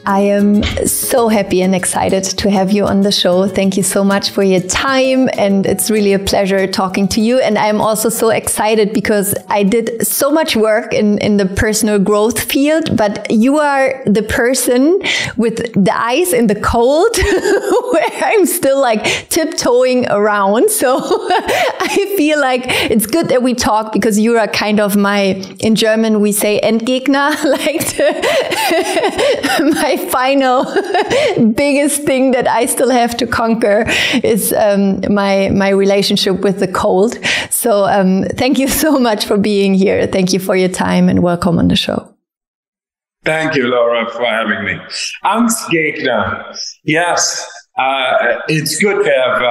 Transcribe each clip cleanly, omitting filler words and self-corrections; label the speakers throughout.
Speaker 1: I am so happy and excited to have you on the show. Thank you so much for your time, and it's really a pleasure talking to you. And I'm also so excited because I did so much work in the personal growth field, but you are the person with the ice in the cold where I'm still like tiptoeing around. So I feel like it's good that we talk because you are kind of in German we say Endgegner, like my final biggest thing that I still have to conquer is my relationship with the cold. So thank you so much for being here. Thank you for your time and welcome on the show.
Speaker 2: Thank you, Laura, for having me. Angstgegner. Yes, it's good to have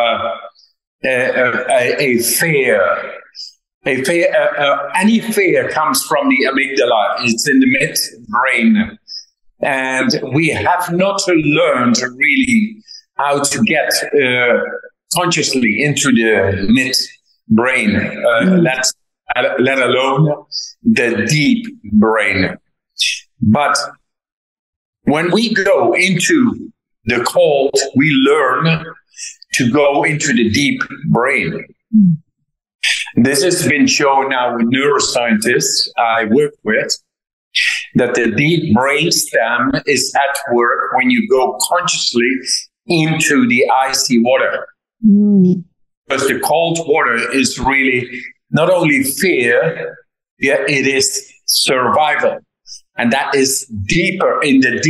Speaker 2: a fear. Any fear comes from the amygdala. It's in the midbrain. And we have not to learn to really how to get consciously into the midbrain, let alone the deep brain. But when we go into the cold, we learn to go into the deep brain. This has been shown now with neuroscientists I work with, that the deep brainstem is at work when you go consciously into the icy water. Because the cold water is really not only fear, it is survival. And that is deeper in the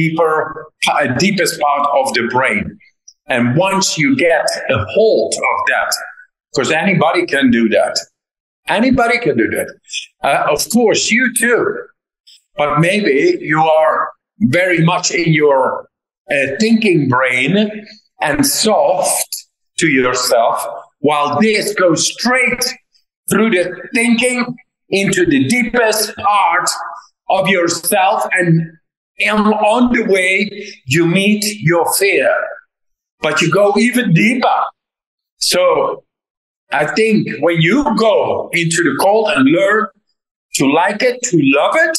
Speaker 2: deepest part of the brain. And once you get a hold of that, because anybody can do that. Anybody can do that. Of course, you too. But maybe you are very much in your thinking brain and soft to yourself, while this goes straight through the thinking into the deepest part of yourself. And on the way, you meet your fear. But you go even deeper. So I think when you go into the cold and learn to like it, to love it,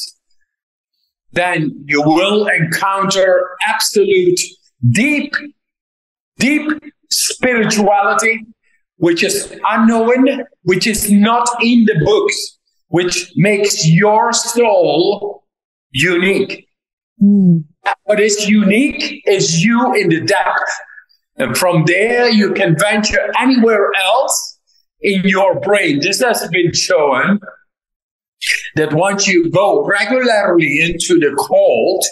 Speaker 2: then you will encounter absolute deep spirituality, which is unknown, which is not in the books, which makes your soul unique. What is unique is you in the depth. And from there, you can venture anywhere else in your brain. This has been shown that once you go regularly into the cold,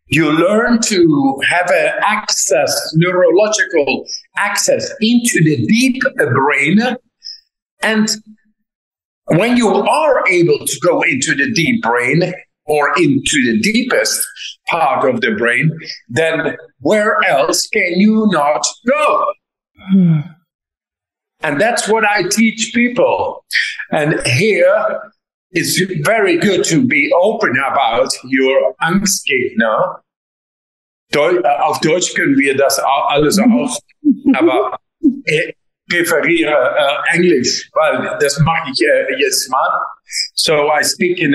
Speaker 2: you learn to have neurological access into the deep brain. And when you are able to go into the deep brain or into the deepest part of the brain, then where else can you not go? And that's what I teach people. And here, it's very good to be open about your Angstgegner. Auf Deutsch können wir das alles auch, aber präferiere Englisch, weil das mache ich jedes Mal. So I speak in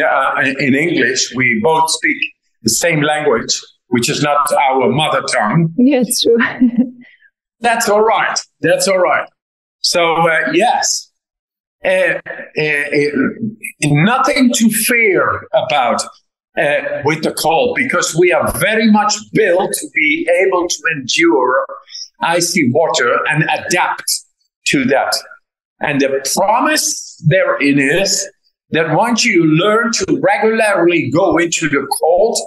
Speaker 2: English. We both speak the same language, which is not our mother tongue.
Speaker 1: Yeah, it's true.
Speaker 2: That's all right. That's all right. So, yes. Nothing to fear about with the cold, because we are very much built to be able to endure icy water and adapt to that. And the promise therein is that once you learn to regularly go into the cold,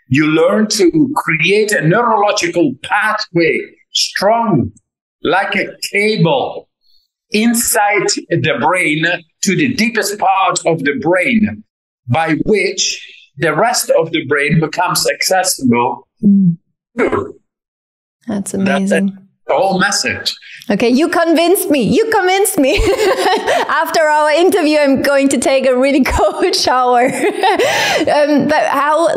Speaker 2: you learn to create a neurological pathway, strong like a cable, inside the brain to the deepest part of the brain, by which the rest of the brain becomes accessible.
Speaker 1: That's amazing.
Speaker 2: the whole message.
Speaker 1: Okay, you convinced me. After our interview, I'm going to take a really cold shower. But how,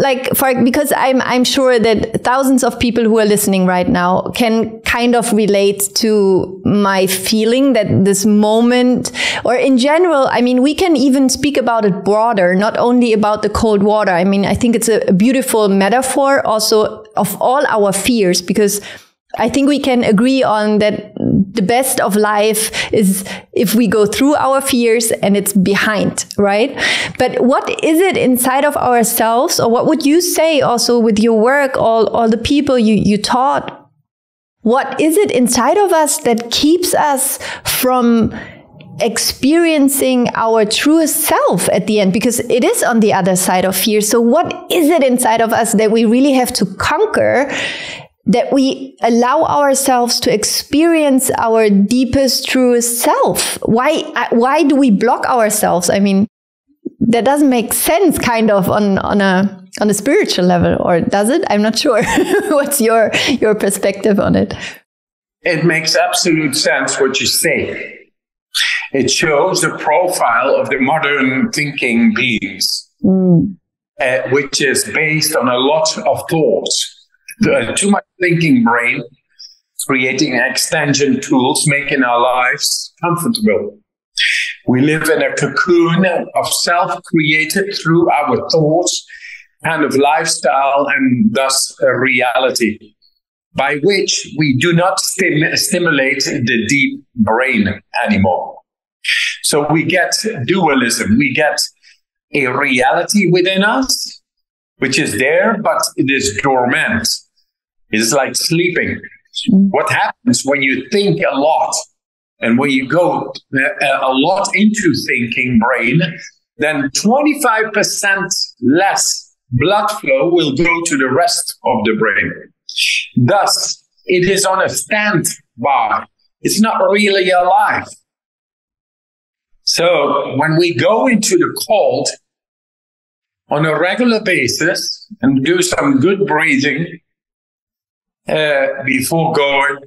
Speaker 1: because I'm sure that thousands of people who are listening right now can kind of relate to my feeling that this moment, or in general, I mean, we can even speak about it broader, not only about the cold water. I mean, I think it's a beautiful metaphor also of all our fears, because I think we can agree on that the best of life is if we go through our fears and it's behind, right? But what is it inside of ourselves, or what would you say also with your work, all the people you taught? What is it inside of us that keeps us from experiencing our truest self at the end? Because it is on the other side of fear. So what is it inside of us that we really have to conquer, that we allow ourselves to experience our deepest, truest self? Why do we block ourselves? I mean, that doesn't make sense kind of on a spiritual level, or does it? I'm not sure. What's your perspective on it?
Speaker 2: It makes absolute sense what you say. It shows the profile of the modern thinking beings, which is based on a lot of thoughts. Too much thinking brain, creating extension tools, making our lives comfortable. We live in a cocoon of self-created through our thoughts kind of lifestyle, and thus a reality, by which we do not stimulate the deep brain anymore. So we get dualism. We get a reality within us, which is there, but it is dormant. It's like sleeping. What happens when you think a lot, and when you go a lot into thinking brain, then 25% less blood flow will go to the rest of the brain. Thus, it is on a standby. It's not really alive. So when we go into the cold on a regular basis and do some good breathing before going,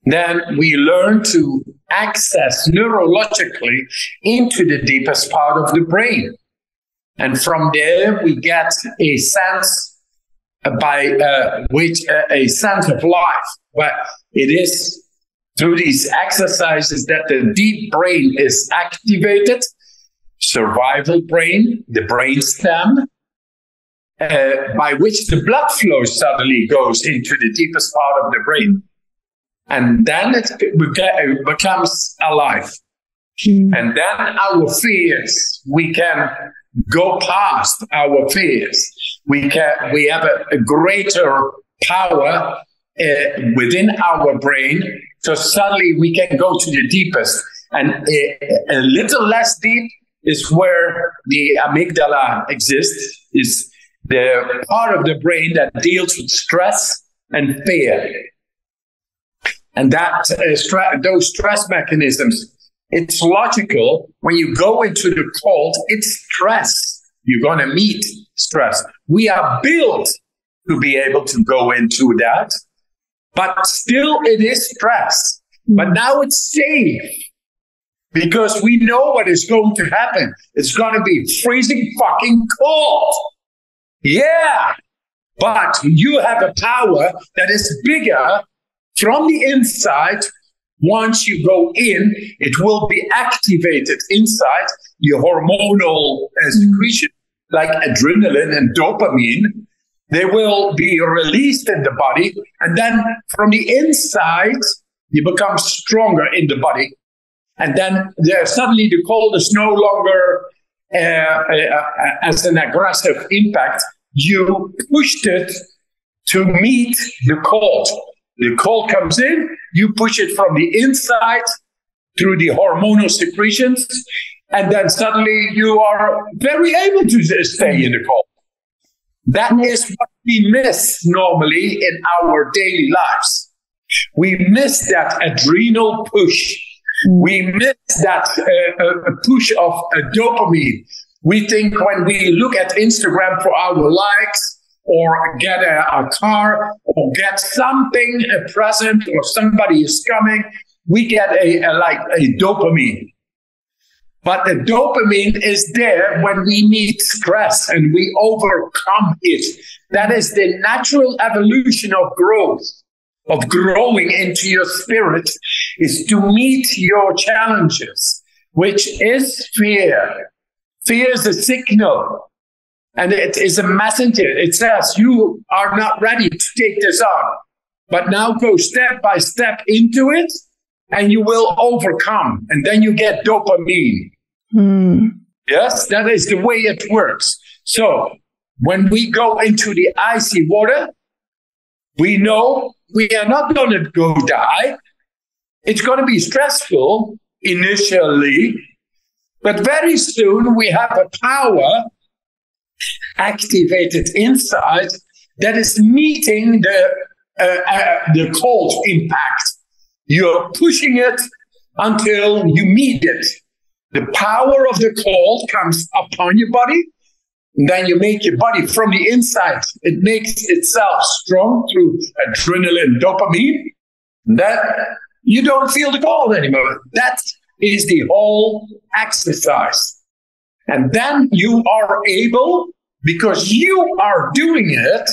Speaker 2: then we learn to access neurologically into the deepest part of the brain. And from there, we get a sense a sense of life. But it is through these exercises that the deep brain is activated, survival brain, the brain stem, by which the blood flow suddenly goes into the deepest part of the brain. And then it becomes alive. And then our fears, we can go past our fears. We have a greater power within our brain. So suddenly we can go to the deepest. And a little less deep is where the amygdala exists, is the part of the brain that deals with stress and fear. And that those stress mechanisms, it's logical. When you go into the cold, it's stress. You're going to meet stress. We are built to be able to go into that, but still it is stress. But now it's safe because we know what is going to happen. It's going to be freezing fucking cold. Yeah, but you have a power that is bigger from the inside. Once you go in, it will be activated inside your hormonal secretion, like adrenaline and dopamine. They will be released in the body. And then from the inside, you become stronger in the body. And then suddenly the cold is no longer as an aggressive impact. You pushed it to meet the cold. The cold comes in, you push it from the inside through the hormonal secretions, and then suddenly you are very able to stay in the cold. That is what we miss normally in our daily lives. We miss that adrenal push. We miss that push of dopamine. We think when we look at Instagram for our likes, or get a car, or get something, a present, or somebody is coming, we get a dopamine. But the dopamine is there when we meet stress and we overcome it. That is the natural evolution of growth, of growing into your spirit, is to meet your challenges, which is fear. Fear is a signal. And it is a messenger. It says, you are not ready to take this on. But now go step by step into it, and you will overcome. And then you get dopamine. Yes, that is the way it works. So when we go into the icy water, we know we are not going to go die. It's going to be stressful initially, but very soon we have a power activated inside that is meeting the cold impact. You're pushing it until you meet it. The power of the cold comes upon your body, and then you make your body from the inside. It makes itself strong through adrenaline, dopamine. That you don't feel the cold anymore. That is the whole exercise. And then you are able, because you are doing it,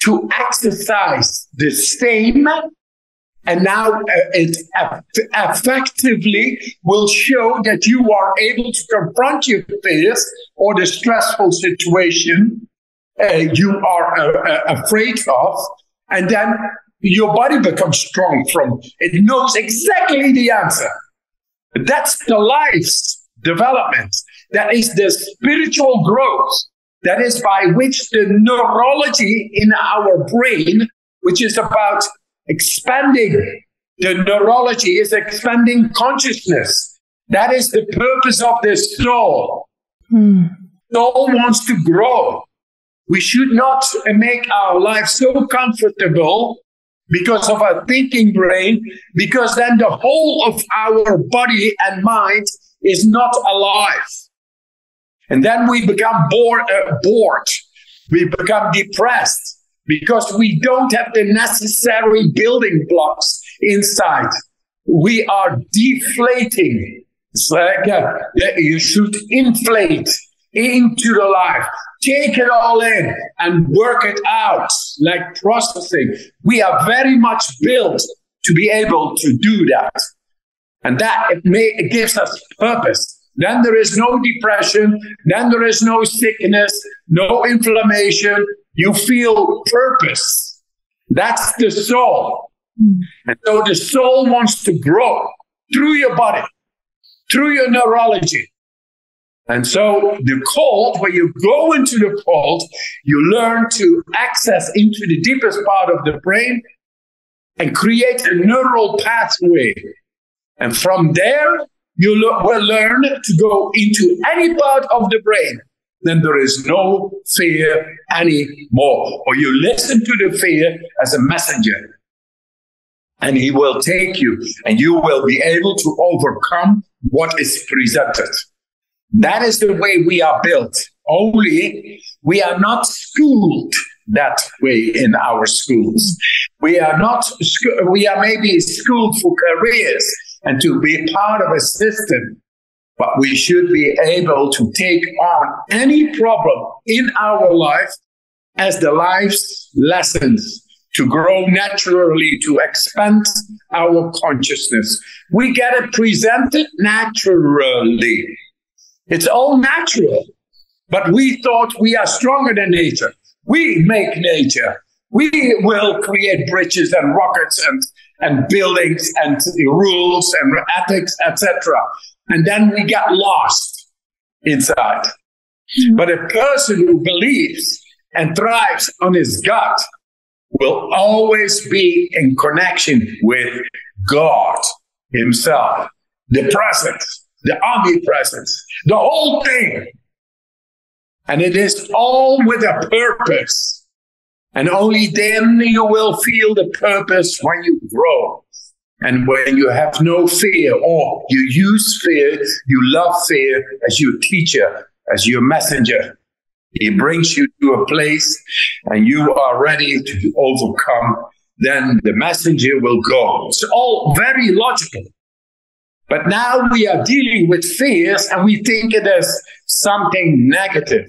Speaker 2: to exercise the same. And now it effectively will show that you are able to confront your fears or the stressful situation you are afraid of. And then your body becomes strong from it. It knows exactly the answer. That's the life's development. That is the spiritual growth. That is by which the neurology in our brain, which is about expanding, the neurology is expanding consciousness. That is the purpose of the soul. Soul wants to grow. We should not make our life so comfortable because of our thinking brain, because then the whole of our body and mind is not alive. And then we become bored. We become depressed because we don't have the necessary building blocks inside. We are deflating. It's like you should inflate into the life. Take it all in and work it out, like processing. We are very much built to be able to do that. And that it gives us purpose. Then there is no depression. Then there is no sickness, no inflammation. You feel purpose. That's the soul. And so the soul wants to grow through your body, through your neurology. And so the cold, when you go into the cold, you learn to access into the deepest part of the brain and create a neural pathway. And from there, you will learn to go into any part of the brain. Then there is no fear anymore. Or you listen to the fear as a messenger. And he will take you, and you will be able to overcome what is presented. That is the way we are built. Only we are not schooled that way in our schools. We are maybe schooled for careers and to be part of a system, but we should be able to take on any problem in our life as the life's lessons, to grow naturally, to expand our consciousness. We get it presented naturally. It's all natural. But we thought we are stronger than nature. We make nature. We will create bridges and rockets and buildings and rules and ethics, etc. And then we get lost inside. But a person who believes and thrives on his gut will always be in connection with God himself, the presence, the omnipresence, the whole thing. And it is all with a purpose. And only then you will feel the purpose when you grow. And when you have no fear, or you use fear, you love fear as your teacher, as your messenger. He brings you to a place and you are ready to overcome. Then the messenger will go. It's all very logical. But now we are dealing with fears and we think it is something negative.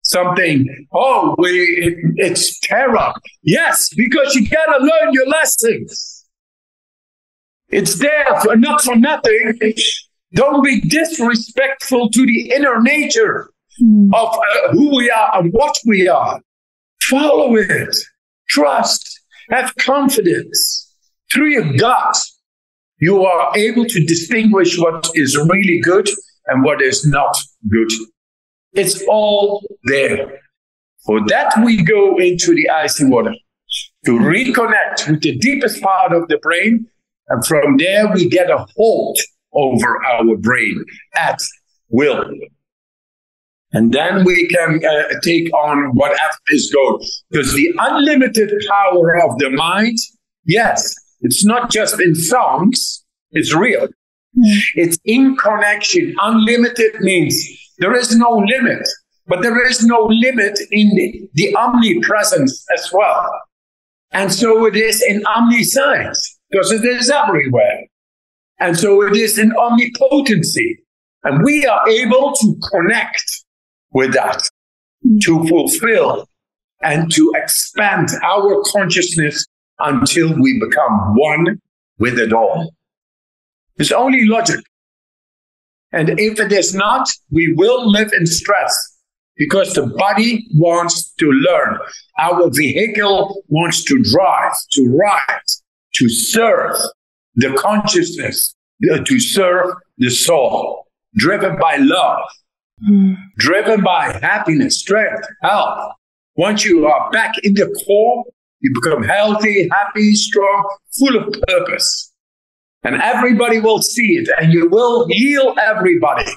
Speaker 2: Something, it's terror. Yes, because you got to learn your lessons. It's there not for nothing. Don't be disrespectful to the inner nature of who we are and what we are. Follow it. Trust. Have confidence. Through your gut, you are able to distinguish what is really good and what is not good. It's all there. For that, we go into the icy water to reconnect with the deepest part of the brain. And from there, we get a hold over our brain at will. And then we can take on whatever is going. Because the unlimited power of the mind, yes, it's not just in songs, it's real. It's in connection. Unlimited means there is no limit, but there is no limit in the omnipresence as well. And so it is in omniscience, because it is everywhere. And so it is in omnipotency. And we are able to connect with that, to fulfill and to expand our consciousness until we become one with it all. It's only logic. And if it is not, we will live in stress because the body wants to learn. Our vehicle wants to drive, to ride, to serve the consciousness, to serve the soul, driven by love, driven by happiness, strength, health. Once you are back in the core, you become healthy, happy, strong, full of purpose. And everybody will see it, and you will heal everybody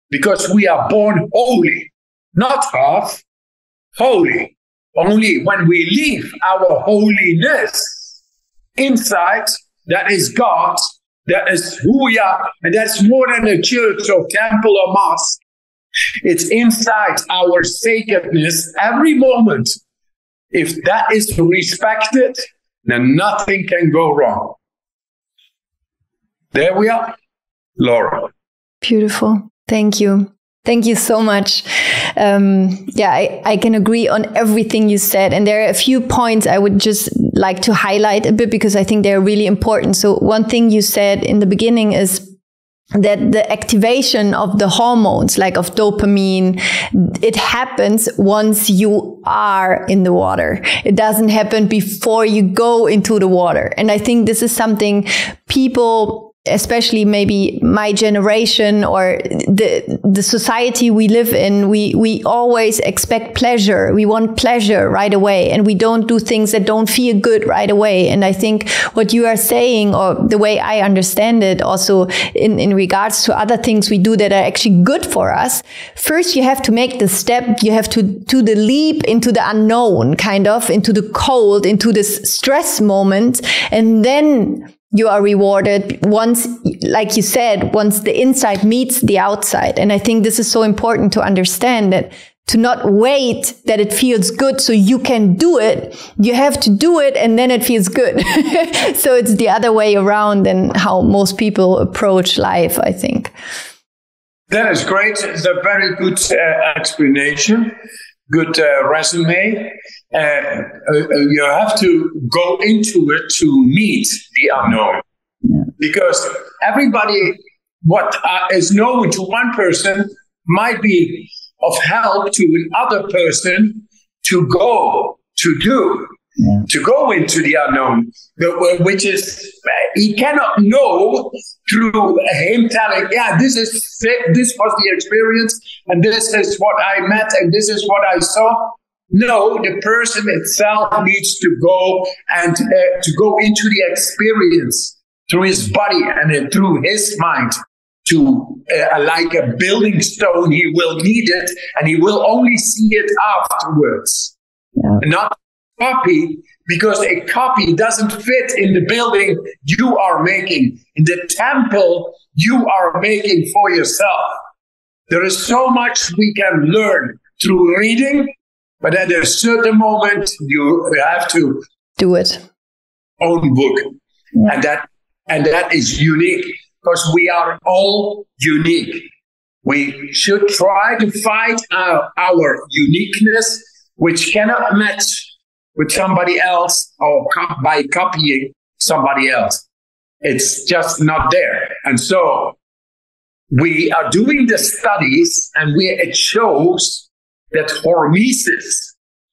Speaker 2: because we are born holy, not half, holy. Only when we leave our holiness inside, that is God, that is who we are, and that's more than a church or temple or mosque. It's inside our sacredness every moment. If that is respected, then nothing can go wrong. There we are, Laura.
Speaker 1: Beautiful. Thank you. Thank you so much. I can agree on everything you said. And there are a few points I would just like to highlight a bit because I think they're really important. So one thing you said in the beginning is that the activation of the hormones, like of dopamine, it happens once you are in the water. It doesn't happen before you go into the water. And I think this is something people, especially maybe my generation or the society we live in, we always expect pleasure. We want pleasure right away, and we don't do things that don't feel good right away. And I think what you are saying, or the way I understand it also in regards to other things we do that are actually good for us, first you have to make the step, you have to do the leap into the unknown, kind of into the cold, into this stress moment, and then you are rewarded once, like you said, once the inside meets the outside. And I think this is so important to understand, that to not wait that it feels good so you can do it. You have to do it and then it feels good. So it's the other way around than how most people approach life, I think.
Speaker 2: That is great. It's a very good explanation. Good resume. You have to go into it to meet the unknown. Because everybody, what is known to one person might be of help to another person to go, to do, to go into the unknown, which is, he cannot know through him telling, this was the experience, and this is what I met, and this is what I saw. No, the person itself needs to go and to go into the experience through his body and through his mind. To like a building stone, he will need it, and he will only see it afterwards. Not copy, because a copy doesn't fit in the building you are making, in the temple you are making for yourself. There is so much we can learn through reading, but at a certain moment, you have to
Speaker 1: do it.
Speaker 2: Own book. Yeah. And that is unique because we are all unique. We should try to find our uniqueness, which cannot match with somebody else or by copying somebody else. It's just not there. And so we are doing the studies, and it shows that hormesis,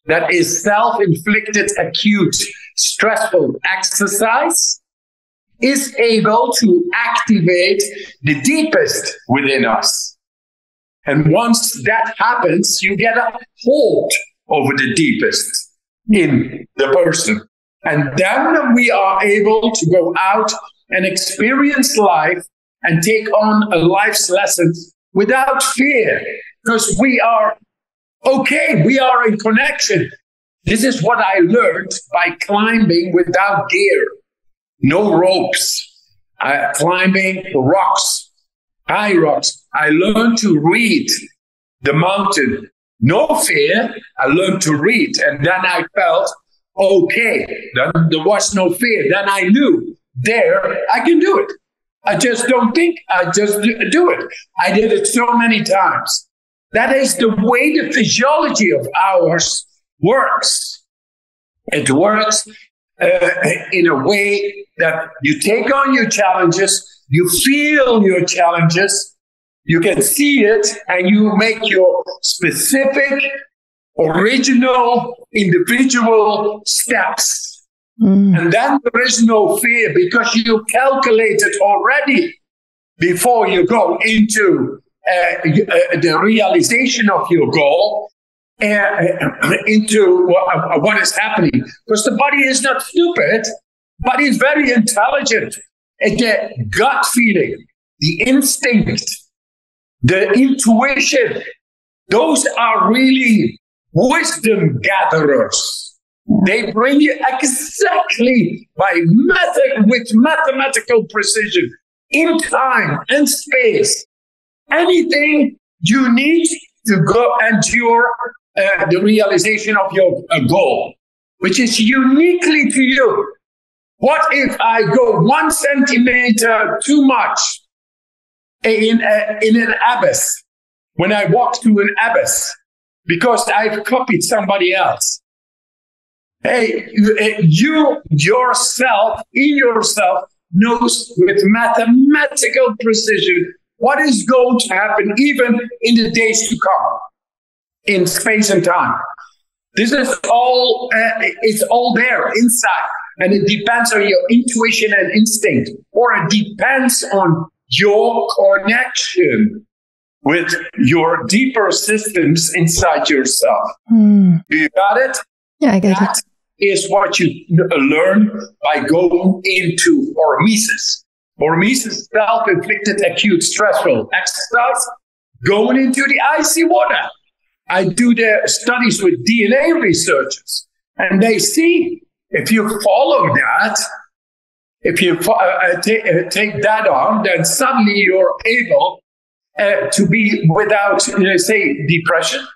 Speaker 2: that is self-inflicted acute stressful exercise, is able to activate the deepest within us. And once that happens, you get a hold over the deepest in the person. And then we are able to go out and experience life and take on a life's lessons without fear, because we are okay, we are in connection. This is what I learned by climbing without gear, no ropes, climbing rocks, high rocks. I learned to read the mountain, no fear. I learned to read, and then I felt okay. Then there was no fear. Then I knew there I can do it. I just don't think, I just do it. I did it so many times. That is the way the physiology of ours works. It works in a way that you take on your challenges, you feel your challenges, you can see it, and you make your specific, original, individual steps. And then there is no fear because you calculated already before you go into the realization of your goal, into what is happening. Because the body is not stupid, but it's very intelligent. The gut feeling, the instinct, the intuition, those are really wisdom gatherers. They bring you exactly with mathematical precision, in time and space, anything you need to go endure the realization of your goal, which is uniquely to you. What if I go 1 centimeter too much in an abyss, when I walk through an abyss, because I've copied somebody else? Hey, you yourself, in yourself, knows with mathematical precision what is going to happen even in the days to come, in space and time. This is all, it's all there inside. And it depends on your intuition and instinct, or it depends on your connection with your deeper systems inside yourself. You got it?
Speaker 1: Yeah, I get it.
Speaker 2: Is what you learn by going into hormesis. Hormesis, self-inflicted acute stressful exercise, going into the icy water. I do the studies with DNA researchers, and they see if you follow that, if you take that on, then suddenly you're able to be without, say, depression.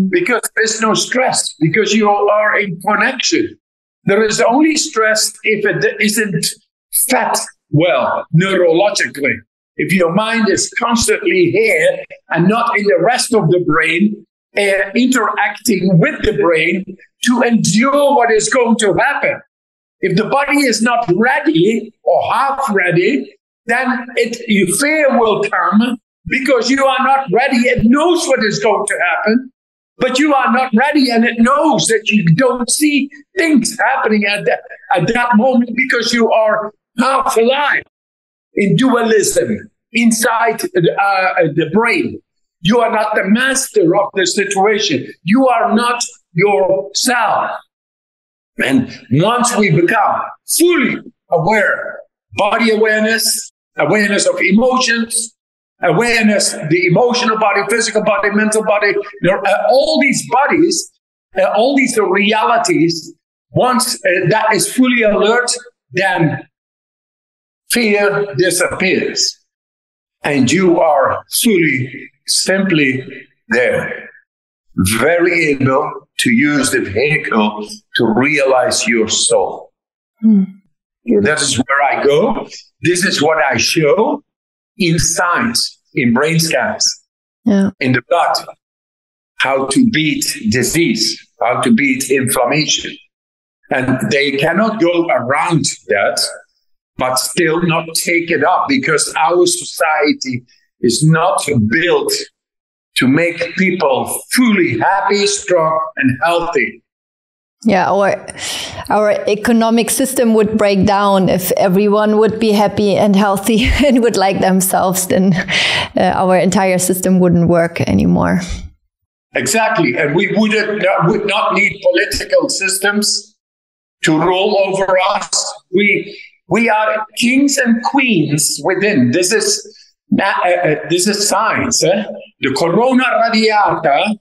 Speaker 2: Because there's no stress, because you are in connection. There is only stress if it isn't fed well neurologically. If your mind is constantly here and not in the rest of the brain, interacting with the brain to endure what is going to happen. If the body is not ready or half ready, then your fear will come because you are not ready. It knows what is going to happen. But you are not ready, and it knows that you don't see things happening at that moment because you are half alive in dualism inside the brain. You are not the master of the situation. You are not yourself. And once we become fully aware, body awareness, awareness of emotions, awareness, the emotional body, physical body, mental body, all these bodies, all these realities, once that is fully alert, then fear disappears. And you are fully, simply there. very able to use the vehicle to realize your soul. That is where I go. This is what I show in science, in brain scans, in the blood, how to beat disease, how to beat inflammation. And they cannot go around that, but still not take it up, because our society is not built to make people fully happy, strong, and healthy.
Speaker 1: Yeah, our economic system would break down if everyone would be happy and healthy and would like themselves. Then our entire system wouldn't work anymore.
Speaker 2: Exactly, and we would not need political systems to rule over us. We are kings and queens within. This is science. The corona radiata,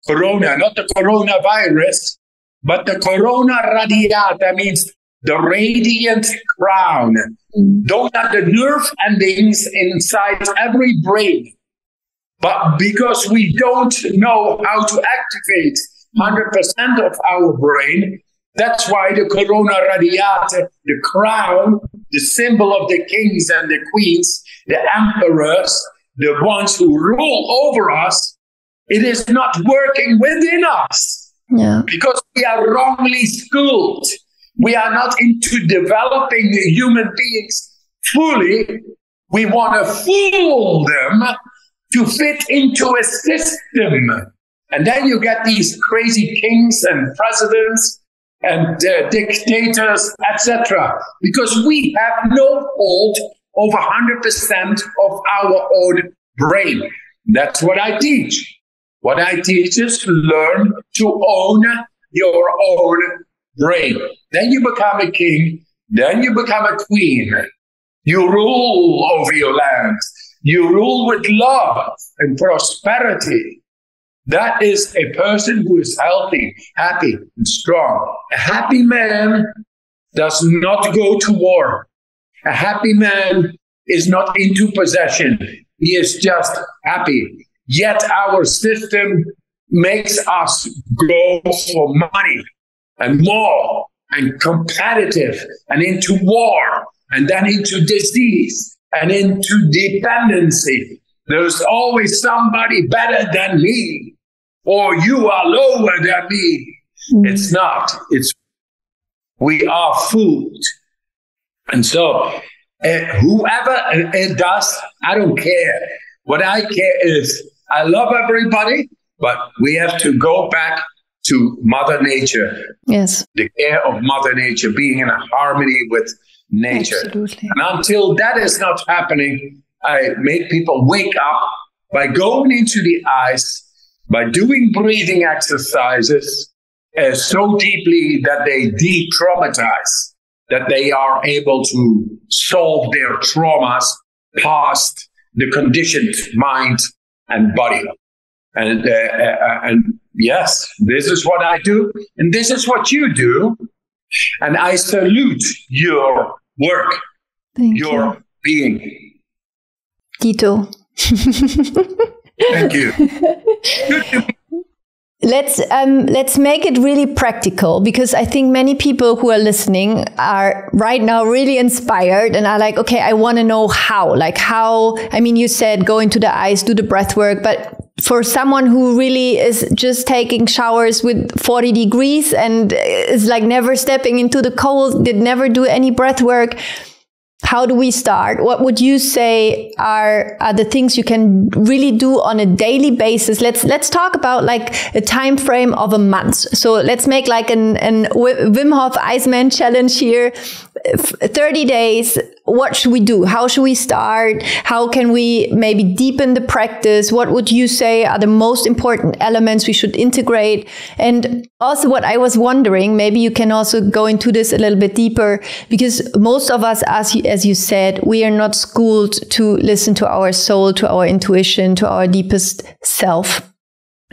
Speaker 2: corona, not the coronavirus, but the corona radiata means the radiant crown. Those are the nerve endings inside every brain. But because we don't know how to activate 100% of our brain, that's why the corona radiata, the crown, the symbol of the kings and the queens, the emperors, the ones who rule over us, it is not working within us.
Speaker 1: Yeah.
Speaker 2: Because we are wrongly schooled. We are not into developing human beings fully. We want to fool them to fit into a system. And then you get these crazy kings and presidents and dictators, etc. Because we have no hold over 100% of our own brain. That's what I teach. What I teach is learn to own your own brain. Then you become a king. Then you become a queen. You rule over your land. You rule with love and prosperity. That is a person who is healthy, happy, and strong. A happy man does not go to war. A happy man is not into possession. He is just happy. Yet our system makes us go for money and more and competitive and into war and then into disease and into dependency. There's always somebody better than me, or you are lower than me. It's not. We are fooled. And so whoever it does, I don't care. What I care is I love everybody, but we have to go back to Mother Nature.
Speaker 1: Yes.
Speaker 2: The care of Mother Nature, being in harmony with nature.
Speaker 1: Absolutely.
Speaker 2: And until that is not happening, I make people wake up by going into the ice, by doing breathing exercises so deeply that they de-traumatize, that they are able to solve their traumas past the conditioned mind and body. And yes, this is what I do, and this is what you do. And I salute your work, your being.
Speaker 1: Dito.
Speaker 2: Thank you.
Speaker 1: Let's make it really practical, because I think many people who are listening are right now really inspired and are like, okay, I want to know how. I mean, you said go into the ice, do the breath work, but for someone who really is just taking showers with 40 degrees and is like never stepping into the cold, did never do any breath work, how do we start? What would you say are the things you can really do on a daily basis? Let's talk about like a time frame of a month. So let's make like an Wim Hof Iceman challenge here. 30 days. What should we do? How should we start? How can we maybe deepen the practice? What would you say are the most important elements we should integrate? And also what I was wondering, maybe you can also go into this a little bit deeper, because most of us, as you said, we are not schooled to listen to our soul, to our intuition, to our deepest self.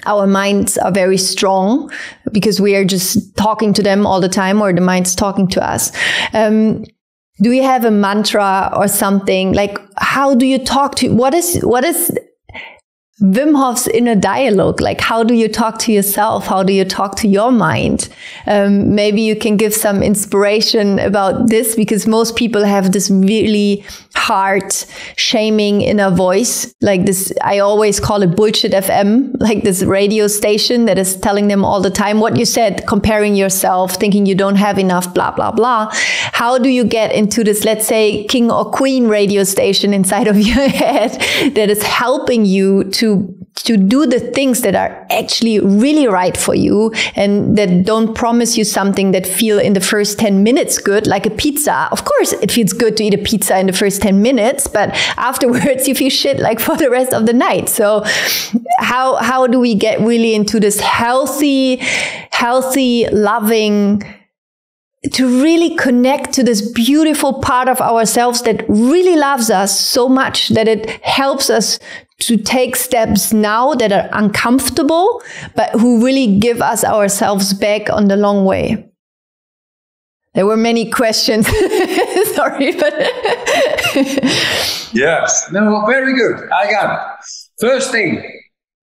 Speaker 1: Our minds are very strong because we are just talking to them all the time, or the mind's talking to us. Do you have a mantra or something? Like, how do you talk to, what is Wim Hof's inner dialogue? Like, how do you talk to yourself? How do you talk to your mind? Maybe you can give some inspiration about this, because most people have this really hard shaming inner voice. Like this, I always call it bullshit FM, like this radio station that is telling them all the time what you said, comparing yourself, thinking you don't have enough, blah, blah, blah. How do you get into this, let's say, king or queen radio station inside of your head that is helping you to do the things that are actually really right for you and that don't promise you something that feel in the first 10 minutes good, like a pizza? Of course, it feels good to eat a pizza in the first 10 minutes, but afterwards you feel shit like for the rest of the night. So how do we get really into this healthy, loving, to really connect to this beautiful part of ourselves that really loves us so much that it helps us to take steps now that are uncomfortable, but who really give us ourselves back on the long way? There were many questions. Sorry, but
Speaker 2: yes, no, very good. I got it. First thing,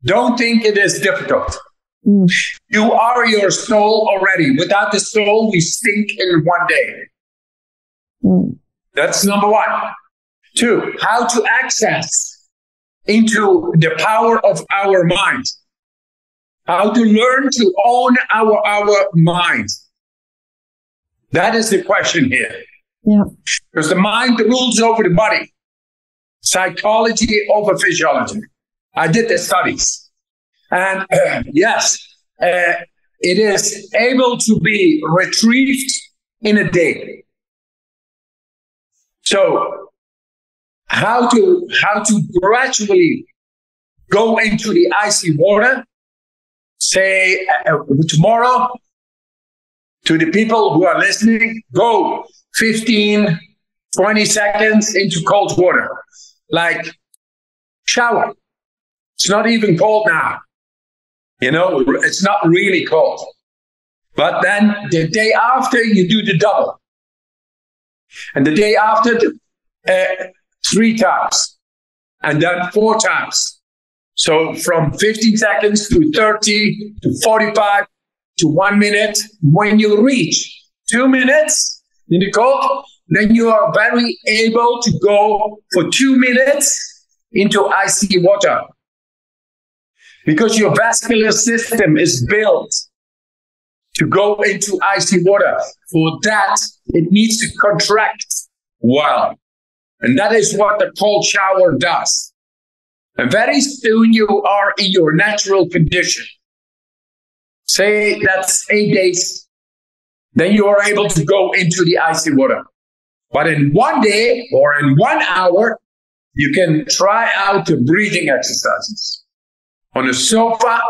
Speaker 2: don't think it is difficult. You are your soul already. Without the soul, we stink in one day. That's number one. 2, how to access into the power of our mind. How to learn to own our mind. That is the question here.
Speaker 1: Yeah.
Speaker 2: Because the mind rules over the body. Psychology over physiology. I did the studies. And yes, it is able to be retrieved in a day. So how to gradually go into the icy water, say tomorrow, to the people who are listening, go 15, 20 seconds into cold water, like shower. It's not even cold now. You know, it's not really cold. But then the day after, you do the double. And the day after, 3 times. And then 4 times. So from 15 seconds to 30 to 45 to 1 minute. When you reach 2 minutes in the cold, then you are very able to go for 2 minutes into icy water. Because your vascular system is built to go into icy water. For that, it needs to contract well. And that is what the cold shower does. And very soon you are in your natural condition. Say that's 8 days. Then you are able to go into the icy water. But in 1 day or in 1 hour, you can try out the breathing exercises. On a sofa,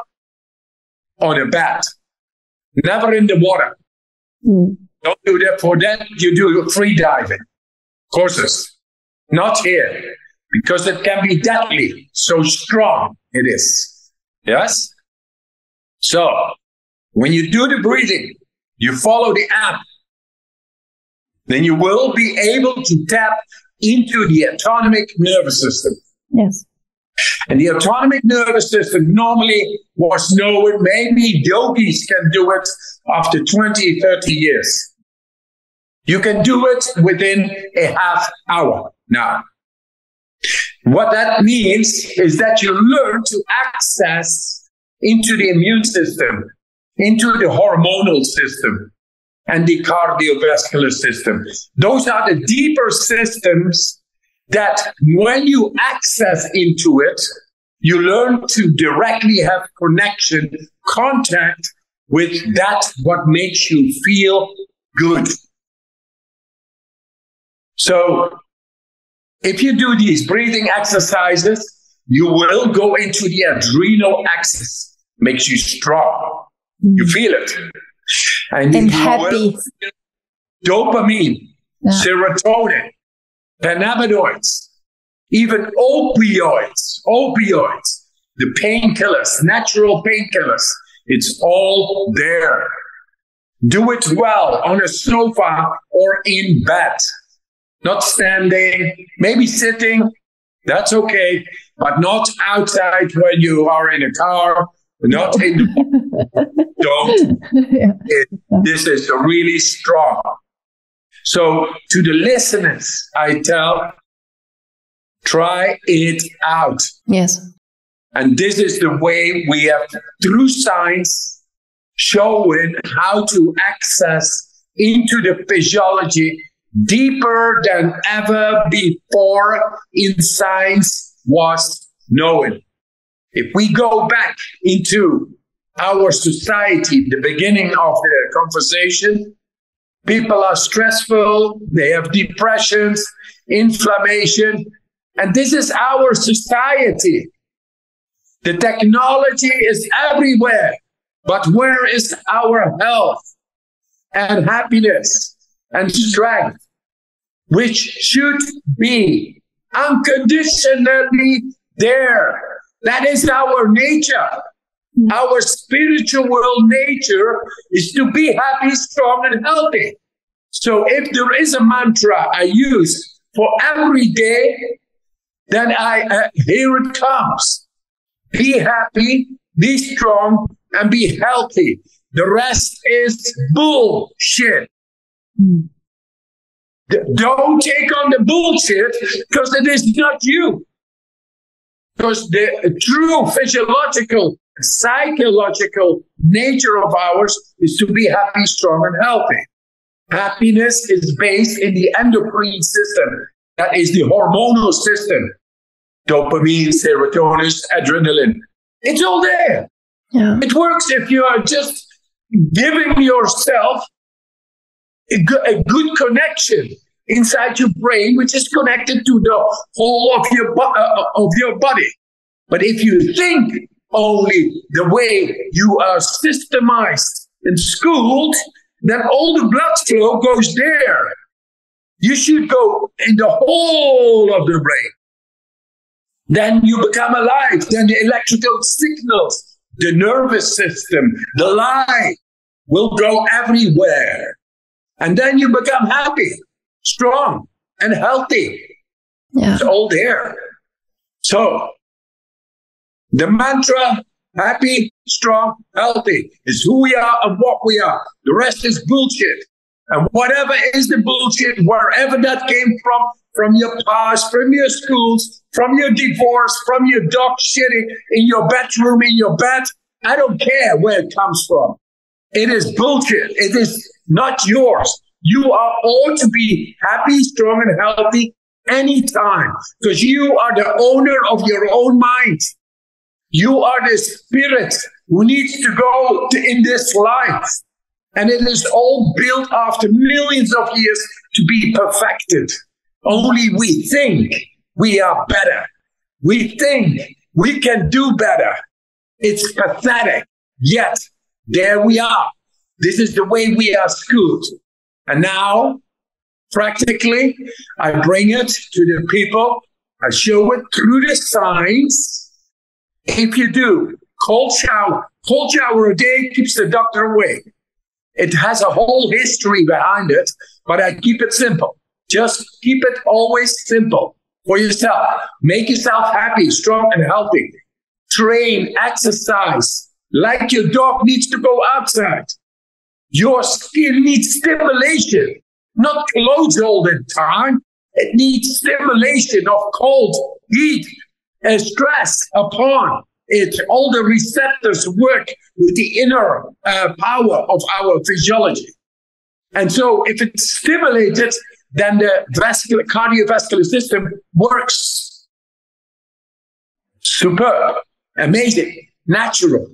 Speaker 2: on a bed. Never in the water. Don't do that. For that, you do free diving courses. Not here, because it can be deadly. So strong it is. Yes? So, when you do the breathing, you follow the app, then you will be able to tap into the autonomic nervous system.
Speaker 1: Yes.
Speaker 2: And the autonomic nervous system normally was known, maybe yogis can do it after 20, 30 years. You can do it within a half hour now. What that means is that you learn to access into the immune system, into the hormonal system, and the cardiovascular system. Those are the deeper systems that when you access into it, you learn to directly have contact with that what makes you feel good. So if you do these breathing exercises, you will go into the adrenal axis. Makes you strong. You feel it. And
Speaker 1: happy.
Speaker 2: Dopamine, serotonin, cannabinoids, even opioids, the painkillers, natural painkillers. It's all there. Do it well on a sofa or in bed. Not standing, maybe sitting. That's okay. but not outside when you are in a car, not in the don't. Yeah. This is really strong. So to the listeners, I tell, try it out.
Speaker 1: Yes.
Speaker 2: And this is the way we have, through science, showing how to access into the physiology deeper than ever before in science was known. If we go back into our society, the beginning of the conversation, people are stressful, they have depressions, inflammation, and this is our society. The technology is everywhere, but where is our health and happiness and strength, which should be unconditionally there? That is our nature. Our spiritual nature is to be happy, strong, and healthy. So if there is a mantra I use for every day, then here it comes. Be happy, be strong, and be healthy. The rest is bullshit. Don't take on the bullshit because it is not you. Because the true physiological, psychological nature of ours is to be happy, strong, and healthy. Happiness is based in the endocrine system. That is the hormonal system. Dopamine, serotonin, adrenaline. It's all there.
Speaker 1: Yeah.
Speaker 2: It works if you are just giving yourself a good connection inside your brain, which is connected to the whole of your body. But if you think only the way you are systemized and schooled, then all the blood flow goes there. You should go in the whole of the brain. Then you become alive. Then the electrical signals, the nervous system, the light will go everywhere. And then you become happy, strong, and healthy.
Speaker 1: Yeah.
Speaker 2: It's all there. So the mantra, happy, strong, healthy, is who we are and what we are. The rest is bullshit. And whatever is the bullshit, wherever that came from your past, from your schools, from your divorce, from your dog shitting in your bedroom, in your bed, I don't care where it comes from. It is bullshit. It is not yours. You are all to be happy, strong, and healthy anytime because you are the owner of your own mind. You are the spirit who needs to go in this life. And it is all built after millions of years to be perfected. Only we think we are better. We think we can do better. It's pathetic. Yet, there we are. This is the way we are schooled. And now, practically, I bring it to the people. I show it through the science. If you do cold shower a day keeps the doctor away. It has a whole history behind it, but I keep it simple. Just keep it always simple for yourself. Make yourself happy, strong, and healthy. Train, exercise, like your dog needs to go outside. Your skin needs stimulation, not clothes all the time. It needs stimulation of cold, heat, and stress upon it. All the receptors work with the inner power of our physiology. And so if it's stimulated, then the cardiovascular system works. Superb, amazing, natural.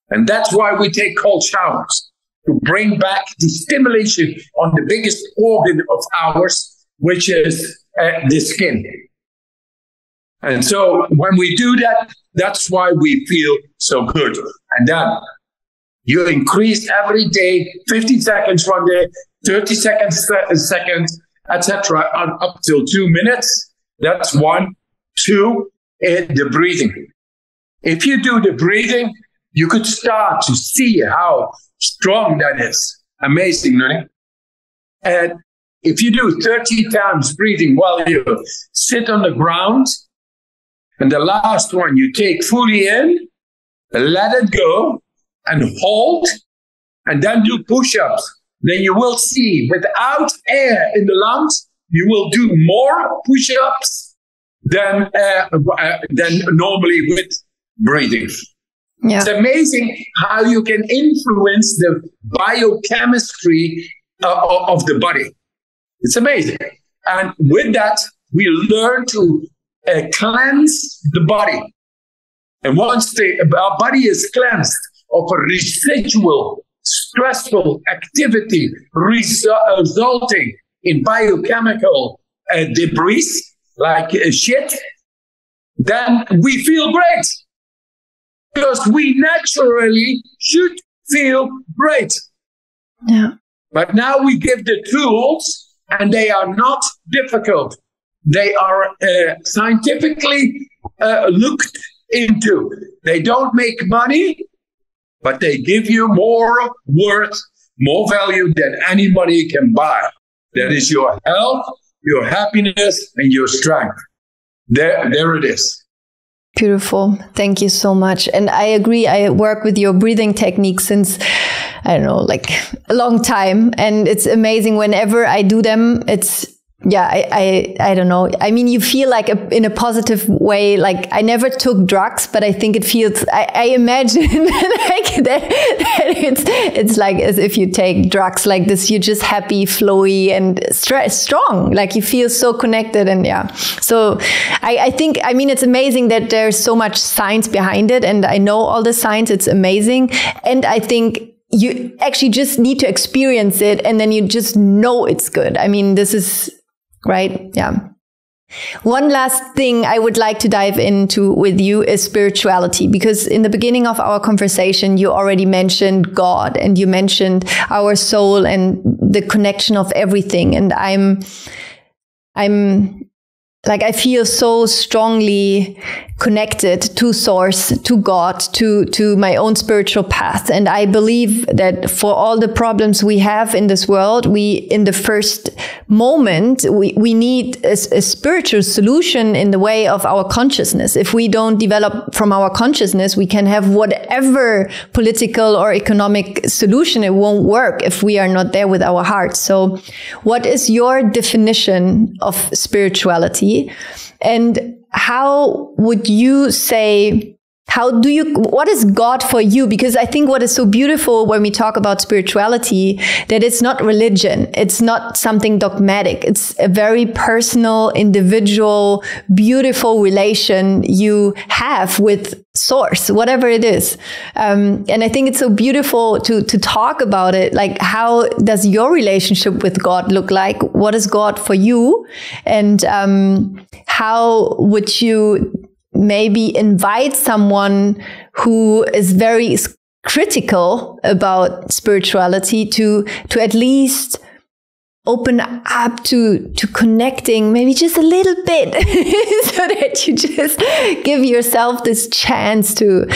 Speaker 2: And that's why we take cold showers, to bring back the stimulation on the biggest organ of ours, which is the skin. And so when we do that, that's why we feel so good. And then you increase every day, 50 seconds one day, 30 seconds, etc., up till 2 minutes. That's 1. 2, the breathing. If you do the breathing, you could start to see how strong that is. Amazing, learning. And if you do 30 times breathing while you sit on the ground, And the last one, you take fully in, let it go, and hold, and then do push-ups. Then you will see, without air in the lungs, you will do more push-ups than normally with breathing. Yeah. It's amazing how you can influence the biochemistry of the body. It's amazing. And with that, we learn to cleanse the body. And once our body is cleansed of a residual, stressful activity resulting in biochemical debris, like shit, then we feel great. Because we naturally should feel great.
Speaker 1: Yeah.
Speaker 2: But now we give the tools, and they are not difficult. They are scientifically looked into. They don't make money, but they give you more worth, more value than any money can buy. That is your health, your happiness, and your strength. There it is.
Speaker 1: Beautiful. Thank you so much. And I agree. I work with your breathing technique since, I don't know, like a long time. And it's amazing whenever I do them. It's, yeah, I don't know. I mean, you feel like in a positive way, like I never took drugs, but I think it feels, I imagine like that it's like as if you take drugs like this, you're just happy, flowy and strong, like you feel so connected. And yeah, so I think, I mean, it's amazing that there's so much science behind it. And I know all the science, it's amazing. And I think you actually just need to experience it and then you just know it's good. I mean, this is right. Yeah. One last thing I would like to dive into with you is spirituality, because in the beginning of our conversation, you already mentioned God and you mentioned our soul and the connection of everything. And I'm like, I feel so strongly connected to Source, to God, to my own spiritual path. And I believe that for all the problems we have in this world, in the first moment, we need a spiritual solution in the way of our consciousness. If we don't develop from our consciousness, we can have whatever political or economic solution. It won't work if we are not there with our heart. So what is your definition of spirituality? And how would you say, what is God for you? Because I think what is so beautiful when we talk about spirituality, that it's not religion. It's not something dogmatic. It's a very personal, individual, beautiful relation you have with Source, whatever it is. And I think it's so beautiful to talk about it. Like, how does your relationship with God look like? What is God for you? And how would you maybe invite someone who is very critical about spirituality to at least open up to connecting maybe just a little bit so that you just give yourself this chance to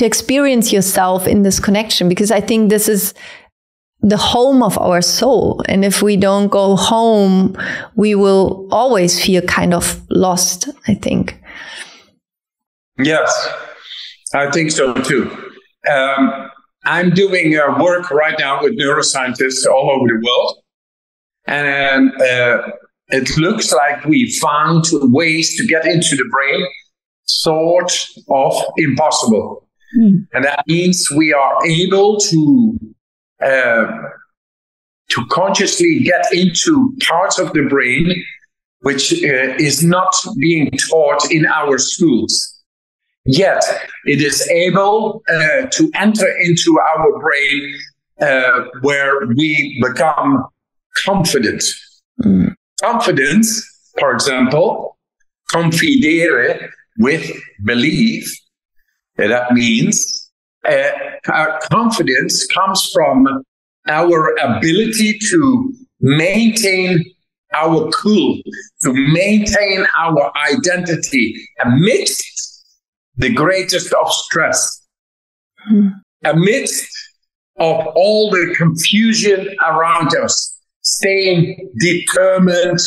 Speaker 1: experience yourself in this connection? Because I think this is the home of our soul. And if we don't go home, we will always feel kind of lost, I think.
Speaker 2: Yes, I think so too. I'm doing work right now with neuroscientists all over the world. And it looks like we found ways to get into the brain sort of impossible. And that means we are able to consciously get into parts of the brain which is not being taught in our schools. Yet it is able to enter into our brain where we become confident. Confidence, for example, confidere, with belief. That means our confidence comes from our ability to maintain our cool, to maintain our identity amidst the greatest of stress, amidst of all the confusion around us, staying determined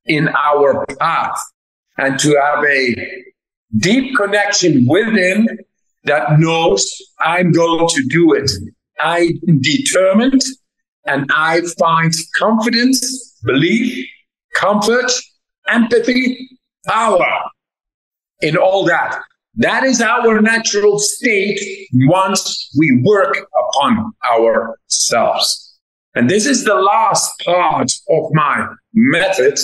Speaker 2: in our path and to have a deep connection within that knows I'm going to do it. I'm determined, and I find confidence, belief, comfort, empathy, power in all that. That is our natural state once we work upon ourselves. And this is the last part of my method.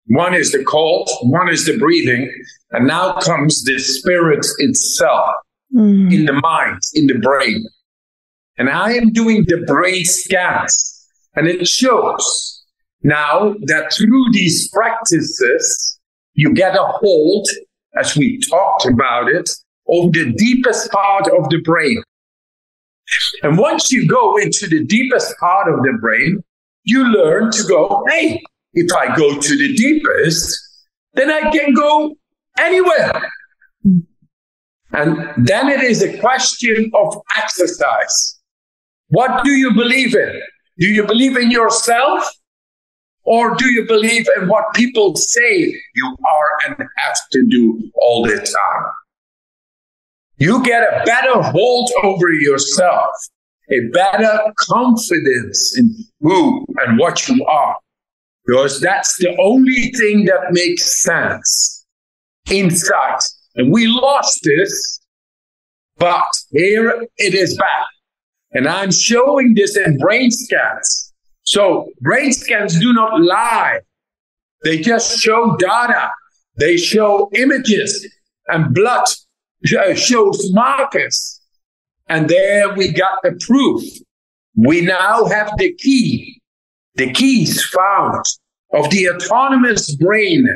Speaker 2: One is the cold, one is the breathing, and now comes the spirit itself in the mind, in the brain. And I am doing the brain scans, and it shows now that through these practices, you get a hold, as we talked about it, of the deepest part of the brain. And once you go into the deepest part of the brain, you learn to go, hey, if I go to the deepest, then I can go anywhere. And then it is a question of exercise. What do you believe in? Do you believe in yourself? Or do you believe in what people say you are and have to do all the time? You get a better hold over yourself, a better confidence in who and what you are, because that's the only thing that makes sense inside. And we lost this, but here it is back. And I'm showing this in brain scans. So brain scans do not lie. They just show data. They show images, and blood shows markers. And there we got the proof. We now have the key. The keys found of the autonomous brain.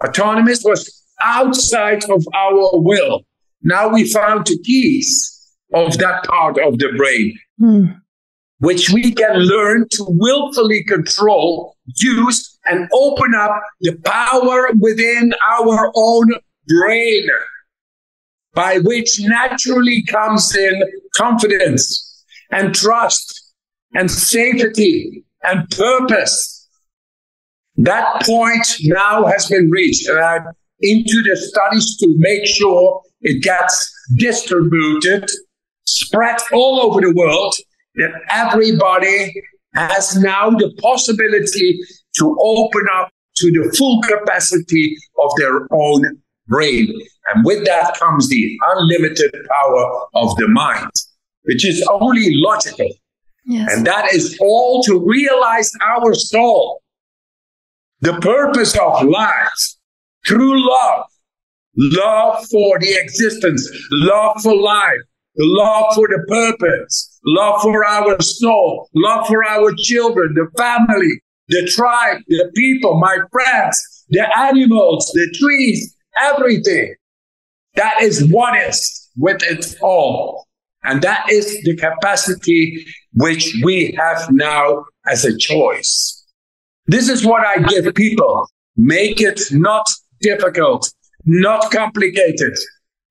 Speaker 2: Autonomous was outside of our will. Now we found the keys of that part of the brain, which we can learn to willfully control, use, and open up the power within our own brain, by which naturally comes in confidence and trust and safety and purpose. That point now has been reached, and I'm into the studies to make sure it gets distributed, spread all over the world, that everybody has now the possibility to open up to the full capacity of their own brain. And with that comes the unlimited power of the mind, which is only logical.
Speaker 1: Yes. And
Speaker 2: that is all to realize our soul, the purpose of life, through love. Love for the existence, love for life, love for the purpose, love for our soul, love for our children, the family, the tribe, the people, my friends, the animals, the trees, everything. That is oneness with it all. And that is the capacity which we have now as a choice. This is what I give people. Make it not difficult, not complicated.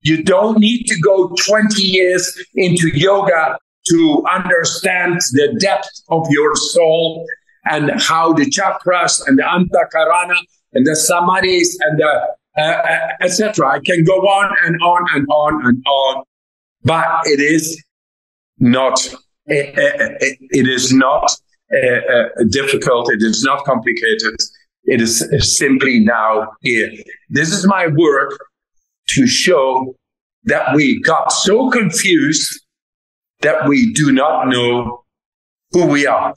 Speaker 2: You don't need to go 20 years into yoga to understand the depth of your soul and how the chakras and the antakarana and the samadhis and the etc. I can go on and on and on and on, but it is not. It is not difficult. It is not complicated. It is simply now here. This is my work to show that we got so confused that we do not know who we are.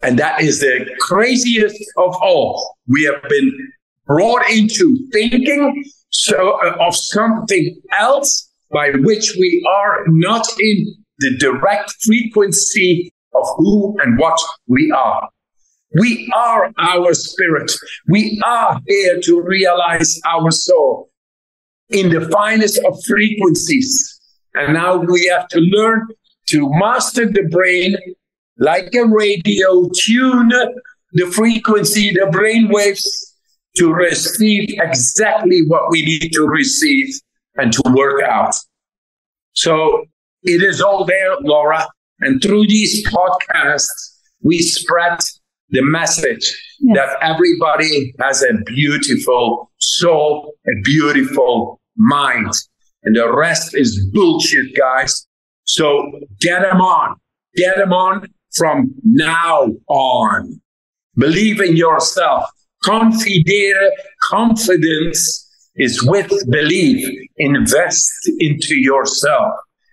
Speaker 2: And that is the craziest of all. We have been brought into thinking of something else by which we are not in the direct frequency of who and what we are. We are our spirit. We are here to realize our soul in the finest of frequencies. And now we have to learn to master the brain like a radio, tune the frequency, the brain waves to receive exactly what we need to receive and to work out. So it is all there, Laura. And through these podcasts, we spread the message that everybody has a beautiful soul, a beautiful mind, and the rest is bullshit, guys. So get them on from now on. Believe in yourself. Confidence is with belief. Invest into yourself,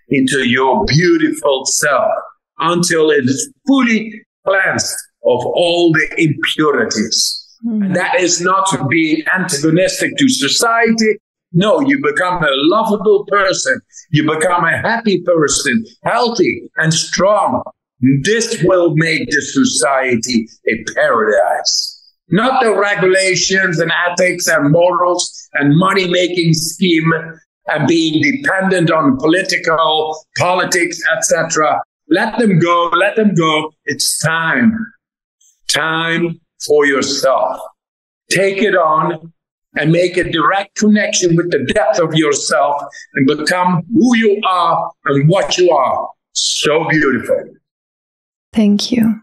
Speaker 2: into your beautiful self, until it is fully cleansed of all the impurities. And that is not to be antagonistic to society. No, you become a lovable person. You become a happy person, healthy and strong. This will make the society a paradise. Not the regulations and ethics and morals and money-making scheme and being dependent on politics, etc. Let them go. It's time for yourself. Take it on and make a direct connection with the depth of yourself and become who you are and what you are. So beautiful.
Speaker 1: Thank you.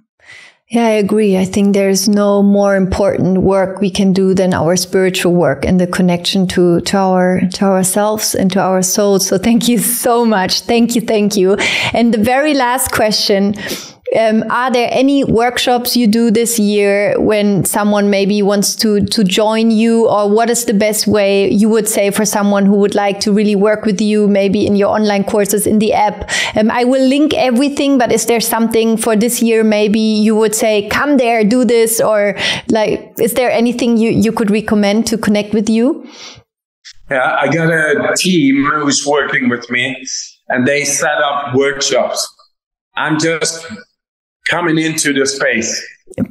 Speaker 1: Yeah, I agree. I think there's no more important work we can do than our spiritual work and the connection to ourselves and to our souls. So thank you so much. Thank you. And the very last question, are there any workshops you do this year when someone maybe wants to join you, or what is the best way you would say for someone who would like to really work with you, maybe in your online courses, in the app? I will link everything, but is there something for this year maybe you would say, come there, do this, or like, is there anything you could recommend to connect with you?
Speaker 2: Yeah, I got a team who's working with me and they set up workshops. I'm just coming into the space.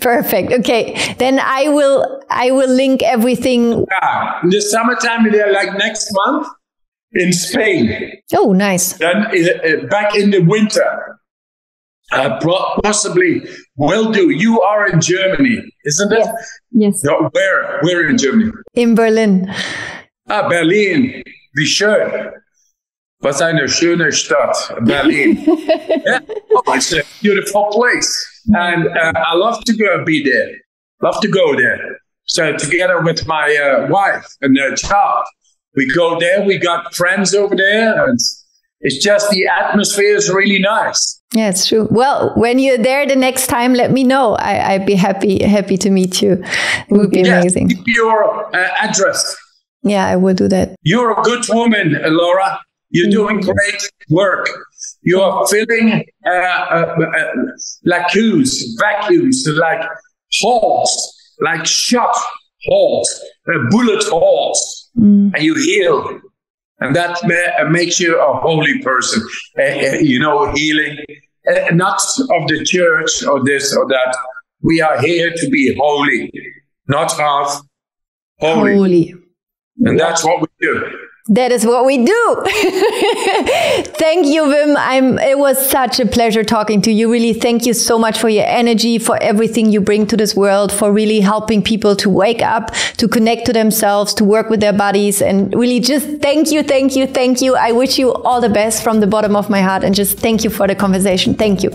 Speaker 1: Perfect. Okay. Then I will link everything.
Speaker 2: Yeah. In the summertime, they're like next month in Spain.
Speaker 1: Oh, nice.
Speaker 2: Then back in the winter, possibly will do. You are in Germany, isn't it?
Speaker 1: Yes.
Speaker 2: No, where in Germany?
Speaker 1: In Berlin.
Speaker 2: Berlin. Wie schön. Was eine schöne Stadt, Berlin. Yeah. Oh, it's a beautiful place. And I love to go there. So together with my wife and their child, we go there. We got friends over there. And it's just the atmosphere is really nice.
Speaker 1: Yeah, it's true. Well, when you're there the next time, let me know. I'd be happy to meet you. It would be amazing.
Speaker 2: Keep your address.
Speaker 1: Yeah, I will do that.
Speaker 2: You're a good woman, Laura. You're doing great work. You are filling vacuums, like holes, like shot holes, bullet holes, and you heal. And that makes you a holy person. Healing, not of the church or this or that. We are here to be holy, not half holy. And that's what we do.
Speaker 1: That is what we do. Thank you, Wim. It was such a pleasure talking to you. Really, thank you so much for your energy, for everything you bring to this world, for really helping people to wake up, to connect to themselves, to work with their bodies. And really just thank you. I wish you all the best from the bottom of my heart, and just thank you for the conversation. Thank you.